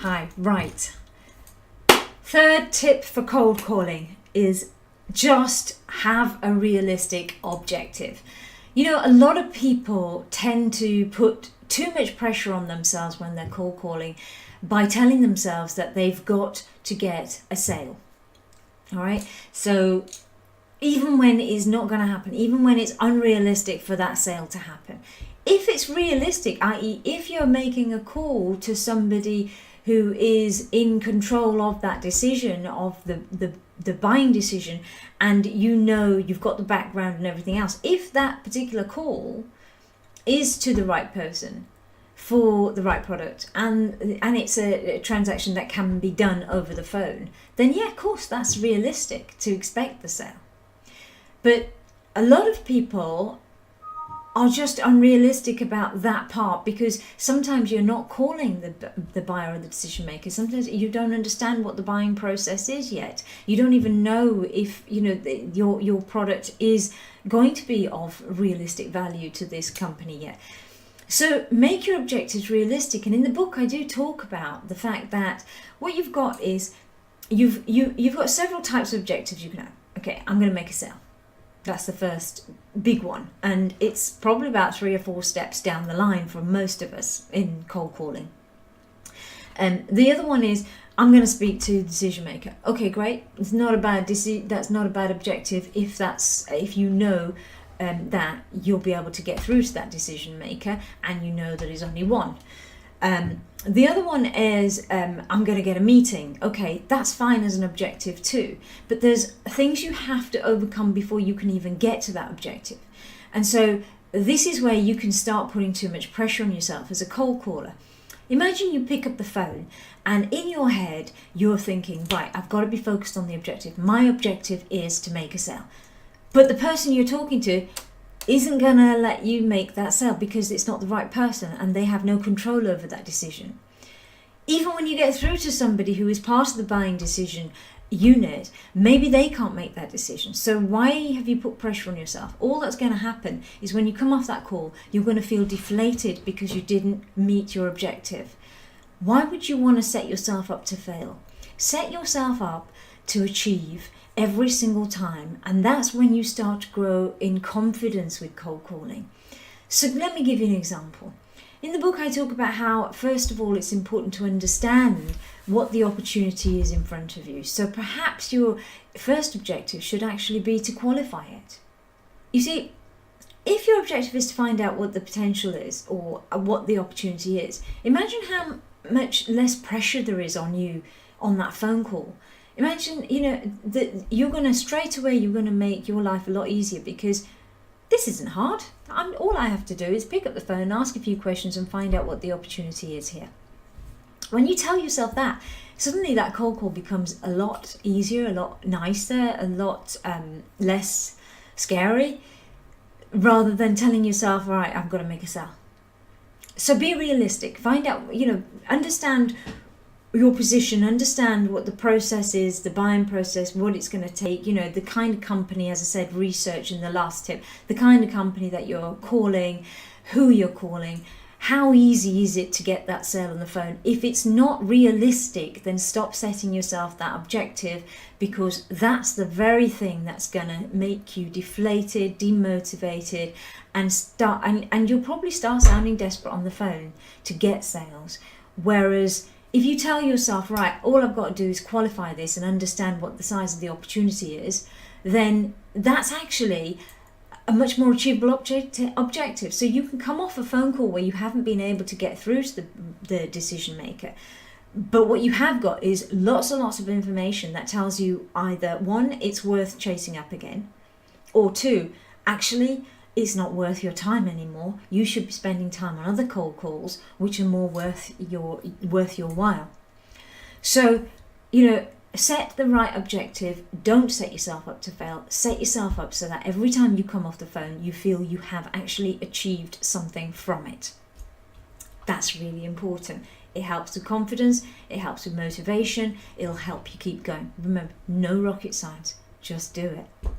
Hi, right. Third tip for cold calling is just have a realistic objective. You know, a lot of people tend to put too much pressure on themselves when they're cold calling by telling themselves that they've got to get a sale. All right. So even when it is not going to happen, even when it's unrealistic for that sale to happen, if it's realistic, i.e. if you're making a call to somebody who is in control of that decision, of the buying decision, and you know you've got the background and everything else, if that particular call is to the right person for the right product and it's a transaction that can be done over the phone, then yeah, of course that's realistic to expect the sale. But a lot of people are just unrealistic about that part, because sometimes you're not calling the buyer or the decision maker. Sometimes you don't understand what the buying process is yet. You don't even know if your product is going to be of realistic value to this company yet. So make your objectives realistic. And in the book I do talk about the fact that what you've got is you've got several types of objectives you can have. Okay, I'm going to make a sale. That's the first big one, and it's probably about 3 or 4 steps down the line for most of us in cold calling. And the other one is, I'm going to speak to the decision maker. Okay, great. It's not a bad that's not a bad objective if you know that you'll be able to get through to that decision maker, and you know that there's only one. The other one is I'm going to get a meeting. Okay, that's fine as an objective too, but there's things you have to overcome before you can even get to that objective. And so this is where you can start putting too much pressure on yourself as a cold caller. Imagine you pick up the phone and in your head you're thinking, right, I've got to be focused on the objective. My objective is to make a sale. But the person you're talking to isn't going to let you make that sale because it's not the right person and they have no control over that decision. Even when you get through to somebody who is part of the buying decision unit, maybe they can't make that decision. So why have you put pressure on yourself? All that's going to happen is when you come off that call, you're going to feel deflated because you didn't meet your objective. Why would you want to set yourself up to fail? Set yourself up to achieve every single time, and that's when you start to grow in confidence with cold calling. So let me give you an example. In the book I talk about how, first of all, it's important to understand what the opportunity is in front of you. So perhaps your first objective should actually be to qualify it. You see, if your objective is to find out what the potential is or what the opportunity is, imagine how much less pressure there is on you on that phone call. Imagine, that you're going to make your life a lot easier, because this isn't hard. All I have to do is pick up the phone, ask a few questions and find out what the opportunity is here. When you tell yourself that, suddenly that cold call becomes a lot easier, a lot nicer, a lot less scary, rather than telling yourself, all right, I've got to make a sale. So be realistic. Find out, understand your position, understand what the process is, the buying process, what it's going to take, the kind of company, as I said, research in the last tip, the kind of company that you're calling, who you're calling, how easy is it to get that sale on the phone. If it's not realistic, then stop setting yourself that objective, because that's the very thing that's going to make you deflated, demotivated, and you'll probably start sounding desperate on the phone to get sales. Whereas if you tell yourself, right, all I've got to do is qualify this and understand what the size of the opportunity is, then that's actually a much more achievable objective. So you can come off a phone call where you haven't been able to get through to the decision maker. But what you have got is lots and lots of information that tells you either, one, it's worth chasing up again, or two, actually, it's not worth your time anymore. You should be spending time on other cold calls which are more worth your while. So, set the right objective. Don't set yourself up to fail. Set yourself up so that every time you come off the phone, you feel you have actually achieved something from it. That's really important. It helps with confidence. It helps with motivation. It'll help you keep going. Remember, no rocket science. Just do it.